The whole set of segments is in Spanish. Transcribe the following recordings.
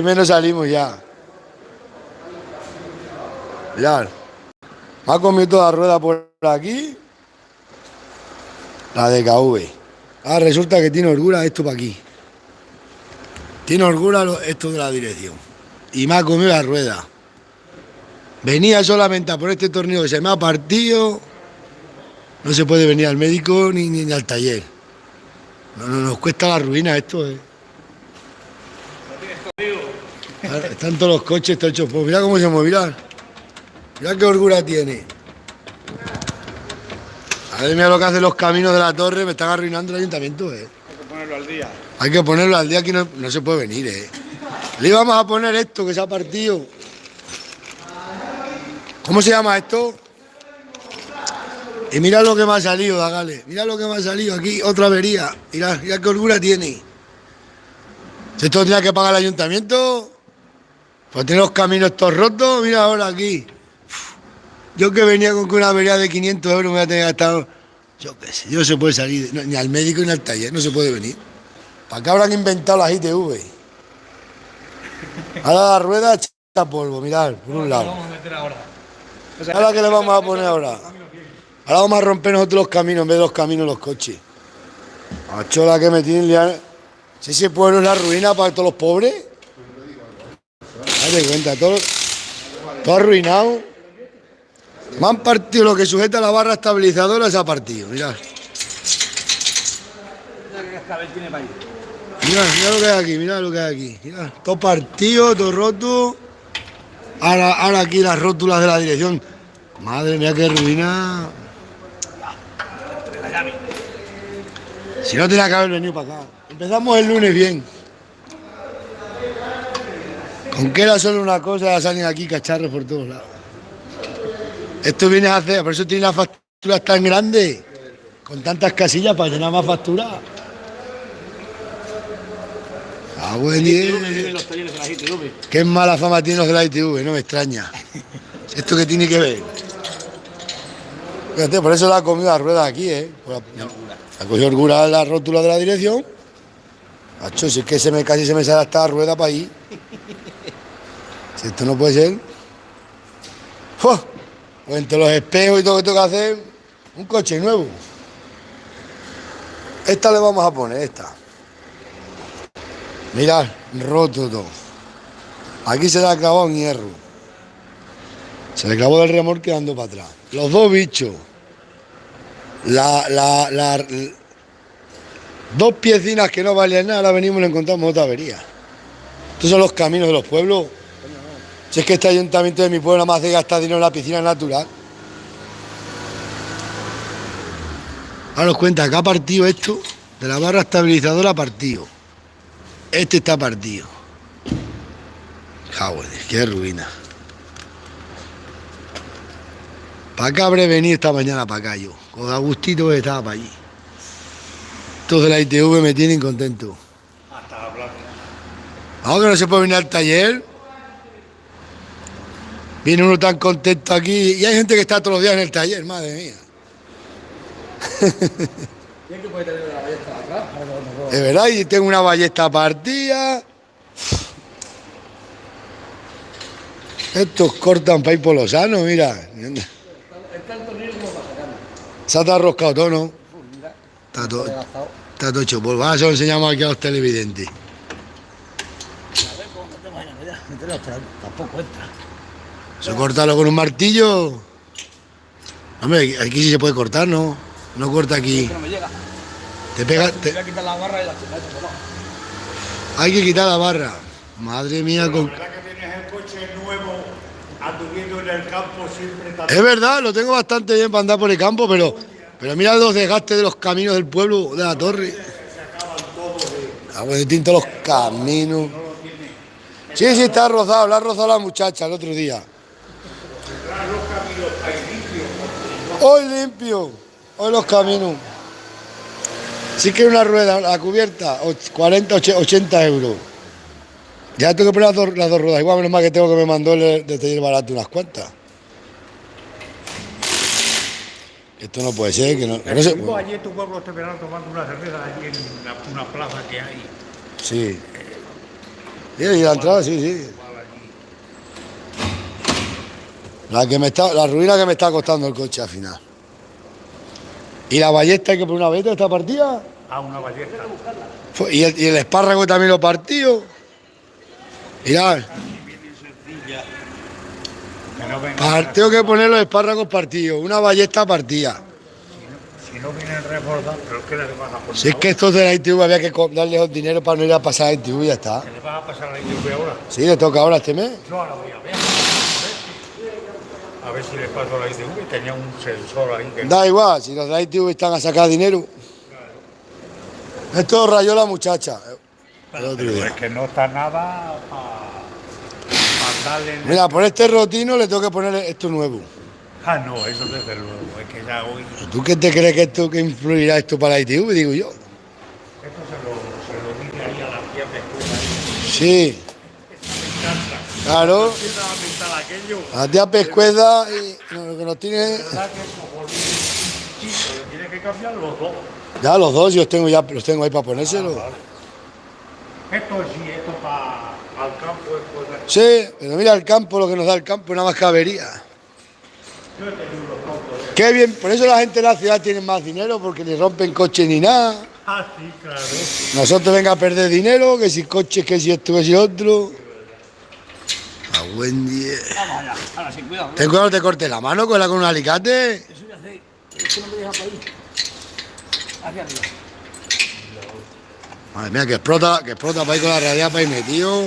menos salimos ya. Mirad. Me ha comido toda la rueda por aquí. La de KV. Ahora resulta que tiene holgura esto para aquí. Tiene holgura esto de la dirección. Y me ha comido la rueda. Venía solamente a por este tornillo que se me ha partido. No se puede venir al médico ni al taller. No, nos cuesta la ruina esto, Están todos los coches, está hecho. Pues mira cómo se mueve, mira qué holgura tiene. A ver, mira lo que hacen los caminos de la torre, me están arruinando el ayuntamiento, Hay que ponerlo al día. Hay que ponerlo al día, que no se puede venir, Le íbamos a poner esto que se ha partido. ¿Cómo se llama esto? Y mira lo que me ha salido, Dagale. Mira lo que me ha salido aquí, otra avería. Mira qué holgura tiene. Si esto tendría que pagar el ayuntamiento, pues tiene los caminos todos rotos. Mira ahora aquí. Yo que venía con una avería de 500 euros me voy a tener gastado. Yo qué sé, yo no se puede salir, ni al médico ni al taller, no se puede venir. ¿Para qué habrán inventado las ITV? Ahora la rueda echa polvo, mirad, por un lado. Vamos a meter ahora. Ahora que le vamos a poner ahora. Ahora vamos a romper nosotros los caminos en vez de los caminos los coches. La chola que me tienen liar. Si ese pueblo es la ruina para todos los pobres. Date cuenta, todo arruinado. Me han partido lo que sujeta la barra estabilizadora, se ha partido, mirad. Mira lo que hay aquí, mira lo que hay aquí. Mirad, todo partido, todo roto. Ahora aquí las rótulas de la dirección. Madre mía, qué ruina. Si no tenía que haber venido para acá. Empezamos el lunes bien. Con que era solo una cosa, ya salen aquí cacharros por todos lados. Esto viene a hacer, por eso tiene las facturas tan grandes, con tantas casillas para llenar más facturas. Ah, buen día. Qué mala fama tienen los de la ITV, no me extraña. ¿Esto qué tiene que ver? Fíjate, por eso la ha comido la rueda aquí, Ha cogido holgura la rótula de la dirección. Macho, si es que casi se me sale hasta la rueda para ahí. Si esto no puede ser. ¡Oh! Pues entre los espejos y todo lo que tengo que hacer, un coche nuevo. Esta le vamos a poner, esta. Mirad, roto todo. Aquí se le ha clavado un hierro. Se le clavó del remolque dando para atrás. Los dos bichos. Dos piecinas que no valían nada, ahora venimos y le encontramos otra avería. Estos son los caminos de los pueblos. Si es que este ayuntamiento de mi pueblo nada más hace gastar dinero en la piscina natural. Ahora nos cuenta que ha partido esto, de la barra estabilizadora ha partido. Este está partido. Joder, qué ruina. Para acá habré venido esta mañana para acá yo. Con Agustito que estaba para allí. Estos de la ITV me tienen contento. Hasta la plaza. Ahora que no se puede venir al taller. Viene uno tan contento aquí y hay gente que está todos los días en el taller, madre mía. ¿Quién que puede tener la ballesta atrás? Es verdad, y tengo una ballesta partida. Estos cortan para ir por lo sano, mira. Está el tornillo como para sacarlo. Se ha arroscado todo, ¿no? Está todo hecho polvo. Ahora se lo enseñamos aquí a los televidentes. Tampoco entra. ¿Se cortarlo con un martillo? Hombre, aquí sí se puede cortar, ¿no? No corta aquí. No me llega. Te pega. Voy a quitar la barra y la chuleta. Hay que quitar la barra. Madre mía, con. La verdad que tienes el coche nuevo, anduviendo en el campo siempre tan... Es verdad, lo tengo bastante bien para andar por el campo, pero mira los desgastes de los caminos del pueblo, de la torre. Distintos los caminos. Sí, está rozado, la ha rozado la muchacha el otro día. Hoy limpio, hoy los caminos. Sí que una rueda, la cubierta, 40, 80 euros. Ya tengo que poner las dos ruedas, igual menos mal que tengo que me mandó el de taller barato unas cuantas. Esto no puede ser, que no se... Estuvimos allí en tu pueblo este verano tomando una cerveza allí en una plaza que hay. Sí. Y la entrada, sí, sí. La ruina que me está costando el coche al final. ¿Y la ballesta hay que poner una ballesta esta partida? A una ballesta. Y el espárrago también lo partido. Mirad, Bien sencilla. Que no vengan, tengo que poner los espárragos partidos, una ballesta partida. si no vienen reforzados, pero ¿qué les vas a poner? Si es que estos de la ITV había que darles dinero para no ir a pasar a la ITV y ya está. ¿Se les vas a pasar la ITV ahora? Sí, le toca ahora este mes. Yo ahora voy a ver. A ver si les paso la ITV. Tenía un sensor ahí que... Da igual, si los de la ITV están a sacar dinero. Esto rayó la muchacha. El otro Pero día. es que no está nada para darle... Mira, por este rotino le tengo que poner esto nuevo. Ah, no, eso desde luego. Es que ya hoy... ¿Tú qué te crees que esto que influirá esto para la ITV? Digo yo. Esto se lo dice ahí a la tía Pescuda. Sí, Me encanta. claro. Empieza a pintar aquello. La tía Pescueza y lo que nos tiene. ¿Verdad que es como chico? Le tiene que cambiar los dos. Ya los dos, yo los tengo ahí para ponérselo. Vale. Esto sí, esto para al campo es pues, Sí, pero mira el campo, lo que nos da el campo, una más cabería. yo he tenido unos tontos. Qué bien, por eso la gente de la ciudad tiene más dinero, porque ni rompen coche ni nada. Ah, sí, claro. Nosotros venga a perder dinero, que si coches, que si esto, que si otro. A buen día. Vamos allá. Ahora sí, cuidado. Ten cuidado, no te cortes la mano con un alicate. Eso ya sé. Es que no me deja para ahí. Aquí arriba. Madre mía, que explota para ir con la radial para ir metido.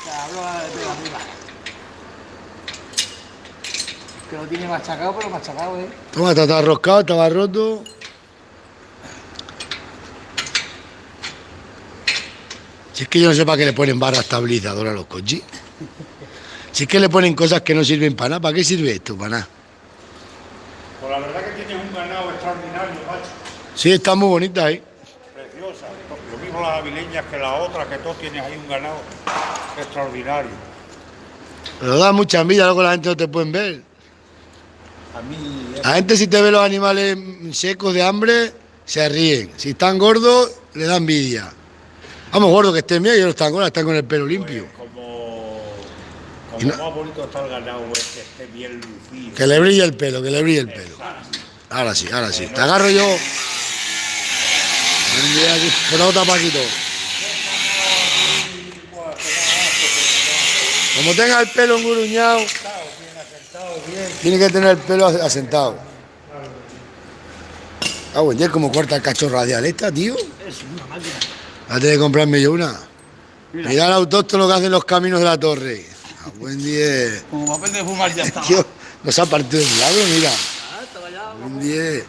Cabrón, de arriba. Que lo tiene machacado, pero machacado, Toma, estaba roscado, estaba roto. Si es que yo no sé para qué le ponen barra estabilizadora a los coches. Si es que le ponen cosas que no sirven para nada, ¿para qué sirve esto? Para nada. Pues la verdad que tienes un ganado extraordinario, macho. Sí, está muy bonita ahí. Preciosa. Lo mismo las avileñas que la otra, que tú tienes ahí un ganado extraordinario. Pero da mucha envidia, luego la gente no te pueden ver. A mí. La gente si te ve los animales secos de hambre, se ríen. Si están gordos, le da envidia. Vamos, gordos que estén bien, ellos no están gordos, están con el pelo limpio. Pues como Y no- más bonito está el ganado, es que esté bien lucido. Que le brille el pelo, que le brille el pelo. Ahora sí, ahora sí. Te agarro yo. Buen día, aquí. Frota, Paquito. Como tenga el pelo enguruñado, tiene que tener el pelo asentado. Ah, buen día, como corta el cacho radial esta, tío. Es una máquina. Va a tener que comprarme yo una. Mira el autóctono que hacen los caminos de la torre. Ah, buen día. Como papel de fumar ya está. Tío, nos ha partido el milagro, mira. Ah, estaba ya. Buen día.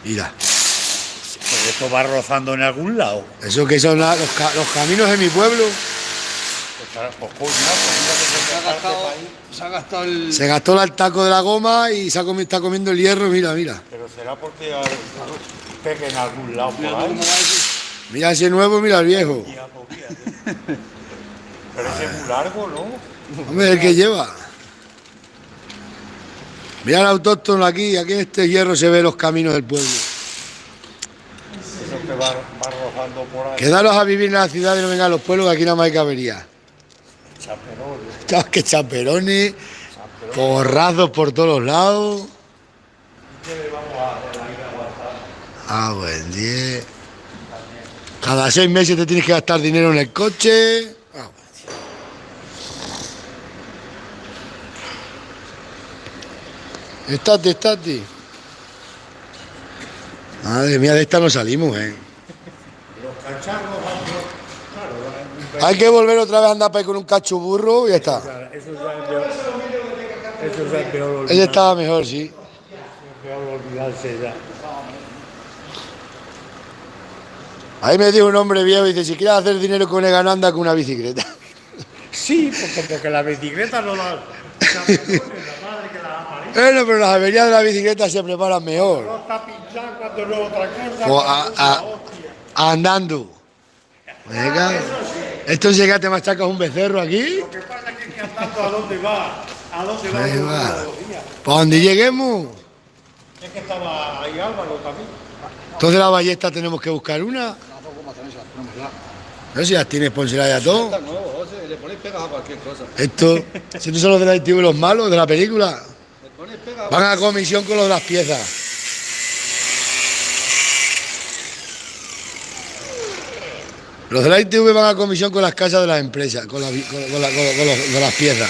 Mira, Pues esto va rozando en algún lado. eso que son los caminos de mi pueblo. Pues coño, pues mira que se me parte pa' ahí. Se ha gastado el. Se gastó el taco de la goma y está comiendo el hierro, mira, mira. Pero será porque pegue en algún lado por Mira tú ahí. cómo va ese. Mira ese nuevo, mira el viejo. Ya, pues fíjate. Pero ese es muy largo, ¿no? Hombre, el que lleva. Mira el autóctono aquí en este hierro se ve los caminos del pueblo. Eso que va rozando por ahí. Quedaros a vivir en la ciudad y no vengan a los pueblos, que aquí nada más hay cabería. Chaperones. Chavos, que chaperones, porrazos por todos los lados. Ah, buen día. Cada 6 meses te tienes que gastar dinero en el coche. Ah, buen día. Estate. Madre mía, de esta no salimos, Los cacharros, Hay que volver otra vez a andar para ahí con un cacho burro y ya está. eso ya es peor. Eso ya es peor Ese estaba mejor, sí. olvidarse ya. Ahí me dijo un hombre viejo y dice, si quieres hacer dinero con el ganado, anda con una bicicleta. Sí, porque la bicicleta no la... Chaperones, la madre que la amarillo. Bueno, pero las averías de la bicicleta se preparan mejor. No está pinchado cuando no otra cosa. Pues cuando hostia. andando. Venga. Esto llega, te machacas un becerro aquí. Lo que pasa es que andando a dónde va. ¿A dónde va? Ahí uno va. todos los días? ¿Para dónde lleguemos? Es que estaba ahí Álvaro también. Entonces la ballesta tenemos que buscar una. No, poco más también se las ponemos ya. No sé si las tienes sponseradas ya todo. Está nuevo, José, le pones pegas a cualquier cosa. Esto, si estos son los de la ITV los malos de la película. Le pones pegas Van a comisión con los de las piezas. Los de la ITV van a comisión con las casas de las empresas, con, los de las piezas.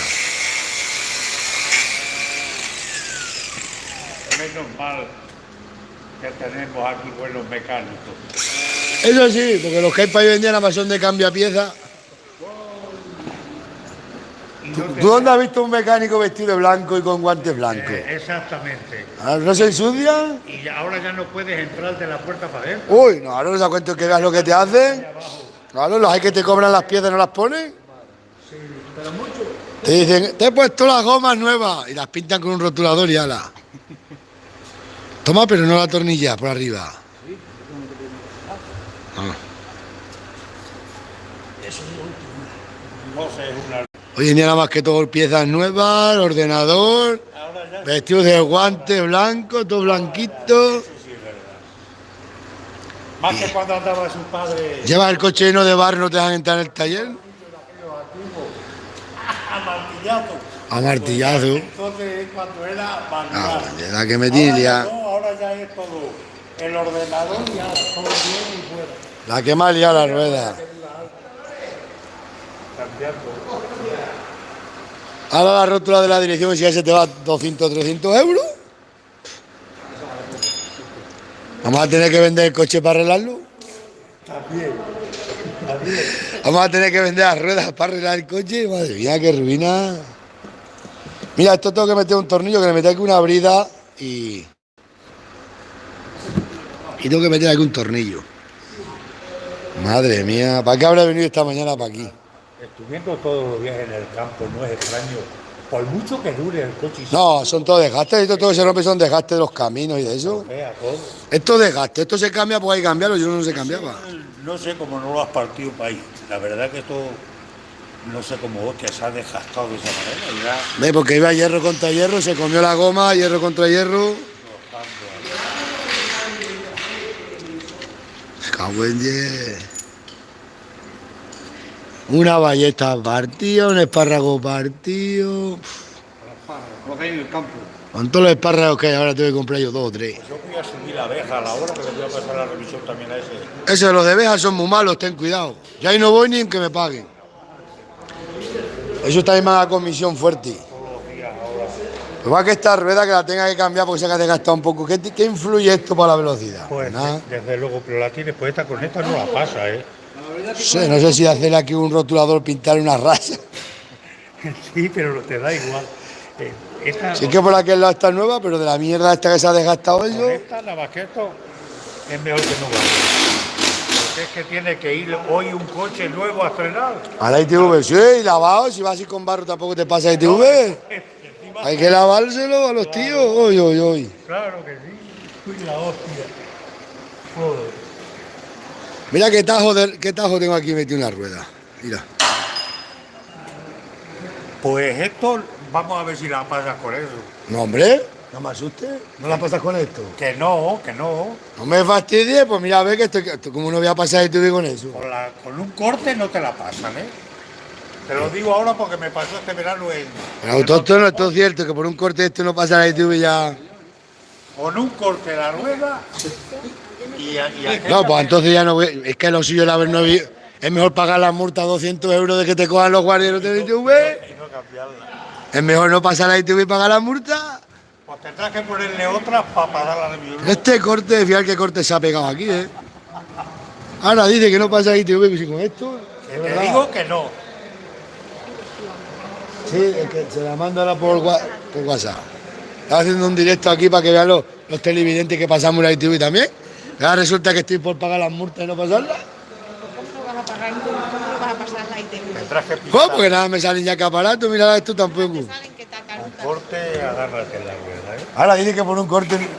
Menos mal que tenemos aquí buenos mecánicos. Eso sí, porque los que hay para hoy en día nada más son de cambio a pieza. Y no ¿Tú dónde has visto un mecánico vestido de blanco y con guantes blancos? exactamente. ¿No se ensucian? Y ahora ya no puedes entrar de la puerta para adentro. Uy, no, ahora no se cuenta que veas lo que te hacen. Claro, los hay que te cobran las piezas y no las ponen. Sí, pero mucho. Te dicen, te he puesto las gomas nuevas y las pintan con un rotulador y ala. Toma, pero no la tornilla por arriba. Ah. No sé, es una... Hoy en día nada más que todo piezas nuevas, ordenador, Ahora ya vestidos de guante blanco, todo blanquito. sí es verdad. Más que cuando andaba su padre Llevas el coche lleno de barro, no te dejan entrar en el taller. a martillazo. A martillazo. Entonces cuando era Ah, manual. la que me tiene ya. Ahora ya es todo el ordenador y ya todo bien y fuera. La que más liado la rueda. Cambiando. Ahora la rótula de la dirección, si ya se te va 200 300 euros. Vamos a tener que vender el coche para arreglarlo. También. Vamos a tener que vender las ruedas para arreglar el coche. Madre mía, qué ruina. Mira, esto tengo que meter un tornillo, que le meter aquí una brida y tengo que meter aquí un tornillo. Madre mía, ¿para qué habrá venido esta mañana para aquí? Estuviendo todos los días en el campo no es extraño. Por mucho que dure el coche y No, son todos desgastes, esto todo se rompe, son desgastes de los caminos y de eso. se vea todo. Esto es desgaste, esto se cambia porque hay que cambiarlo, yo no se cambiaba. No sé cómo no lo has partido para ahí. La verdad que esto, no sé cómo vos que se ha desgastado de esa manera. Y ya ¿Ves? Porque iba hierro contra hierro, se comió la goma, hierro contra hierro. Cago en 10. Una ballesta partida, un espárrago partido. Lo que hay en el campo. Con todos los espárragos que hay ahora tengo que comprar yo 2 o 3. yo voy a subir la abeja a la hora que le voy a pasar la revisión también a ese. Esos de los de Beja son muy malos, ten cuidado. Ya ahí no voy ni en que me paguen. Eso también me da comisión fuerte. Todos los días ahora. Igual que esta rueda que la tenga que cambiar porque se ha desgastado un poco. ¿Qué influye esto para la velocidad? Pues Nada. desde luego, pero la tienes, pues esta con esta no la pasa, ¿eh? No sé si hacerle aquí un rotulador, pintarle una raya. Sí, pero te da igual. Esta, Sí que por aquel lado está nueva, pero de la mierda esta que se ha desgastado con eso. esta, la Basqueto, es mejor que no vaya. Porque es que tiene que ir hoy un coche nuevo a estrenar. A la ITV, sí, y lavado, si vas así con barro tampoco te pasa ITV. Encima, Hay que lavárselo a los tíos. Uy, uy, uy. claro que sí. Uy, la hostia. Joder. Mira qué tajo tengo aquí metido en la rueda. Mira. Pues esto, vamos a ver si la pasas con eso. No, hombre, no me asustes. ¿No la pasas con esto? Que no, que no. No me fastidies, pues mira, ve que como no voy a pasar ITV con eso. Con un corte no te la pasan, ¿eh? Te lo digo ahora porque me pasó este verano en... El autóctono, esto es cierto, que por un corte esto no pasa la ITV ya. Con un corte de la rueda y aquella No, pues entonces ya no voy. Es que lo suyo es haber no vi- es mejor pagar la multa 200 euros de que te cojan los guardias de la ITV. y no cambiarla. Es mejor no pasar la ITV y pagar la multa. Pues tendrás que ponerle otra para pagar la revisión. Este corte, fíjate qué corte se ha pegado aquí, ¿eh? Ahora dice que no pasa ITV, que si con esto. Que te digo que no. Sí, es que se la mando ahora por WhatsApp. Estaba haciendo un directo aquí para que vean los televidentes que pasamos la ITV también. Ahora resulta que estoy por pagar las multas y no pasarlas. ¿Cómo lo vas a pagar tú? ¿Cómo lo vas a pasar la ITV? Tendrás que ¿Cómo? pintar Porque nada me salen ya caparatos, mira esto tampoco. Te salen que te un acarutan. corte, agárrate la rueda, ¿eh? Ahora dice que por un corte.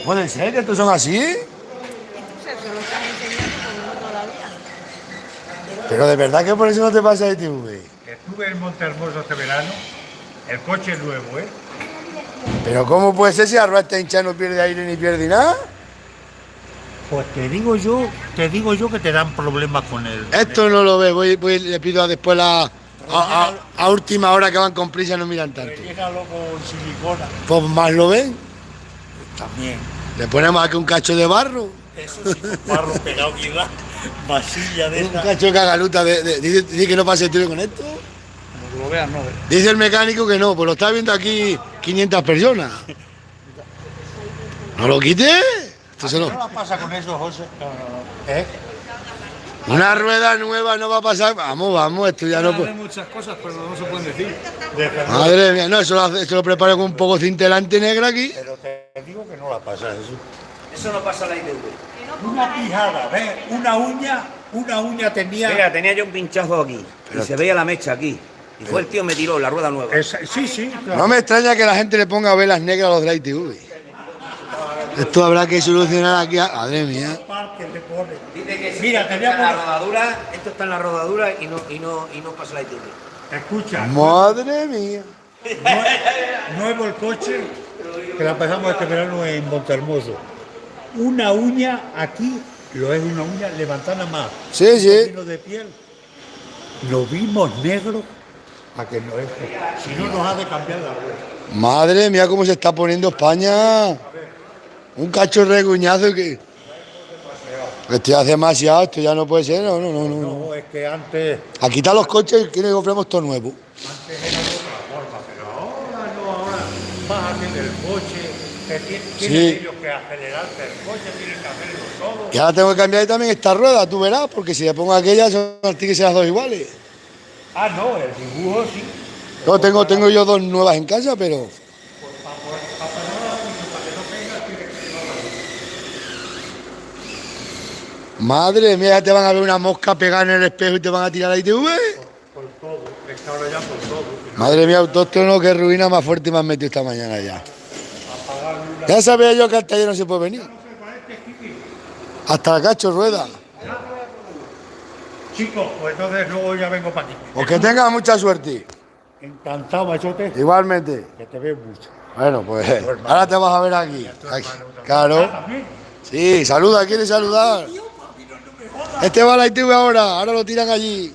¿Puede ser que estos son así? Se lo estás enseñando como no todavía. Pero de verdad que por eso no te pasa ITV. Estuve en Montehermoso este verano, el coche nuevo, ¿eh? Pero ¿cómo puede ser si la rueda está hinchada no pierde aire ni pierde nada? Pues te digo yo que te dan problemas con él. Esto no lo ve, le pido después la A última hora que van con prisa no miran tanto. Rellénalo con silicona. Pues más lo ven. También. Le ponemos aquí un cacho de barro. Eso sí, con barro pegado quizás. Masilla de Un esta. cacho de cagaluta. Dice que no pase el tiro con esto. Como que lo vean, no. Dice el mecánico que no, pues lo está viendo aquí 500 personas. ¿No lo quite? Esto se ¿No lo- la pasa con eso, José? No. ¿Eh? Una rueda nueva no va a pasar. Vamos, esto ya no Hace puede. muchas cosas, pero no se pueden decir. Madre mía, no, eso lo preparo con un poco cintelante negra aquí. Pero te digo que no la pasa eso. Eso no pasa en la ITV. Una pijada, ¿ves? Una uña tenía. Mira, tenía yo un pinchazo aquí y se veía la mecha aquí. Y fue el tío me tiró la rueda nueva. Sí, claro. No me extraña que la gente le ponga velas negras a los de la ITV. Esto habrá que solucionar aquí. Madre mía. Parque te pone. Dice que Mira, esto teníamos está en la una- rodadura, esto está en la rodadura y no pasa la ITV. Escucha, Madre mía. nuevo el coche, que la empezamos este verano en Montehermoso. Una uña aquí, lo es una uña levantada más. Sí, Un sí. poquito de piel. Lo vimos negro a que no es. Si no nos ha de cambiar la rueda. Madre mía, cómo se está poniendo España. Un cacho reguñazo que. Esto ya hace demasiado, esto ya no puede ser. No. No, es que antes Aquí están los coches y quieren que compremos todo nuevo. era de otra forma, pero ahora bájate del coche, Sí. tienen ellos que acelerarte el coche, tienen que hacerlo todo. Y ahora tengo que cambiar también esta rueda, tú verás, porque si le pongo aquella, son tienen que ser las dos iguales. Ah, no, el dibujo sí. No, tengo yo dos nuevas en casa, pero. Madre mía, ya te van a ver una mosca pegada en el espejo y te van a tirar la ITV. Por todo, es que ahora ya por todo. Madre mía, autóctono, qué ruina más fuerte me has metido esta mañana ya. Ya sabía yo que al taller no se puede venir. Hasta el cacho rueda. Chicos, pues entonces luego ya vengo para aquí. Pues que tengas mucha suerte. Encantado, machote, Igualmente. que te veo mucho. Bueno, pues ahora te vas a ver aquí. Claro. ¿También? Sí, saluda, quiere saludar. Este va a la ITV ahora lo tiran allí.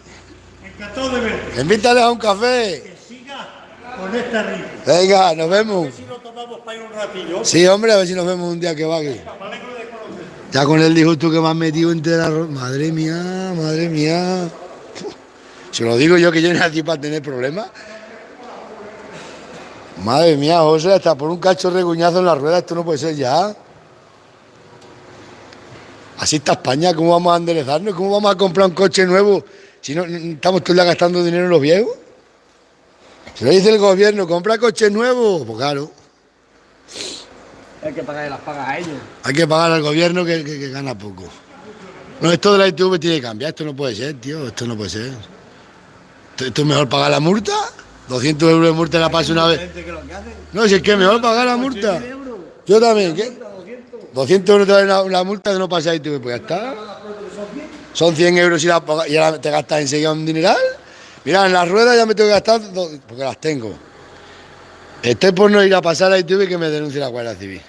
Encantado de verte. Invítales a un café. Que siga con este ritmo. Venga, nos vemos. Si lo tomamos para ir un ratillo. Sí, hombre, a ver si nos vemos un día que va aquí. Ya con el disgusto que me has metido entera. Madre mía, madre mía. Se lo digo yo que yo nací para tener problemas. Madre mía, José, hasta por un cacho reguñazo en la rueda, esto no puede ser ya. Así está España, ¿cómo vamos a enderezarnos? ¿Cómo vamos a comprar un coche nuevo si no estamos todo el día gastando dinero en los viejos? Se lo dice el gobierno, compra coches nuevos. Pues claro, Hay que pagarle las pagas a ellos. hay que pagar al gobierno que gana poco. No, esto de la ITV tiene que cambiar, esto no puede ser, tío, esto no puede ser. Esto es mejor pagar la multa. 200 euros de multa la paso una vez. No, si es que es mejor pagar la multa. Yo también, ¿qué? 200 euros te vale la multa de no pasar ITV, pues ya está. Son 100 euros y ahora te gastas enseguida un dineral. Mira, en las ruedas ya me tengo que gastar, porque las tengo. Estoy por no ir a pasar la ITV que me denuncie la Guardia Civil.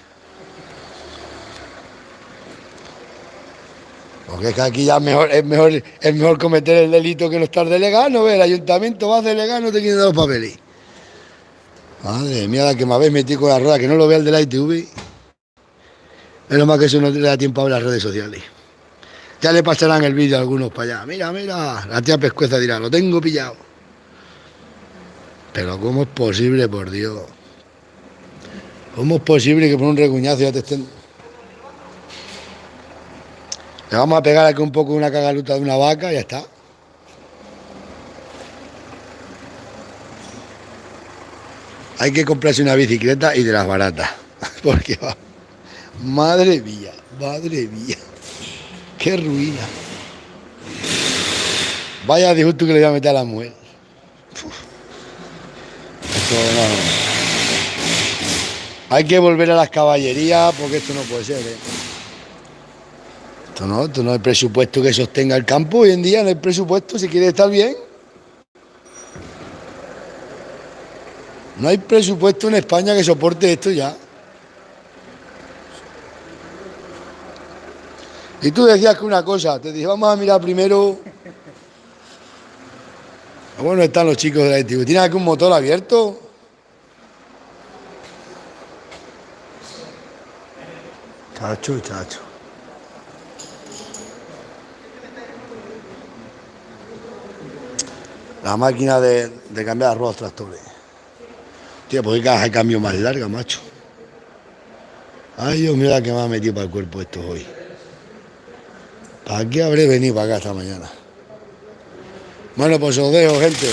Porque es que aquí ya es mejor cometer el delito que no estar delegado, ¿no ves? El ayuntamiento vas delegado, no te quieren dar los papeles. Madre mía, la que me habéis metido con la rueda, que no lo vea el de la ITV. Menos mal que eso no le da tiempo a ver las redes sociales. Ya le pasarán el vídeo a algunos para allá. Mira, la tía Pescueza dirá, lo tengo pillado. Pero ¿cómo es posible, por Dios? ¿Cómo es posible que por un reguñazo ya te estén... Le vamos a pegar aquí un poco una cagaluta de una vaca y ya está. Hay que comprarse una bicicleta y de las baratas. Porque va... Madre mía, madre mía. Qué ruina. Vaya disgusto que le voy a meter a la mujer. Uf. Esto no. Hay que volver a las caballerías porque esto no puede ser, ¿eh? Esto no hay presupuesto que sostenga el campo hoy en día, no hay presupuesto si quiere estar bien. No hay presupuesto en España que soporte esto ya. Y tú decías que una cosa, te dije, vamos a mirar primero. Bueno, están los chicos de la ITV. ¿Tienen aquí un motor abierto? Chacho, chacho. La máquina de cambiar las ruedas tractores. Tío, pues qué caja de cambio más larga, macho. Ay, Dios mío, la que me ha metido para el cuerpo esto hoy. ¿Para qué habré venido para acá esta mañana? Bueno, pues os dejo, gente.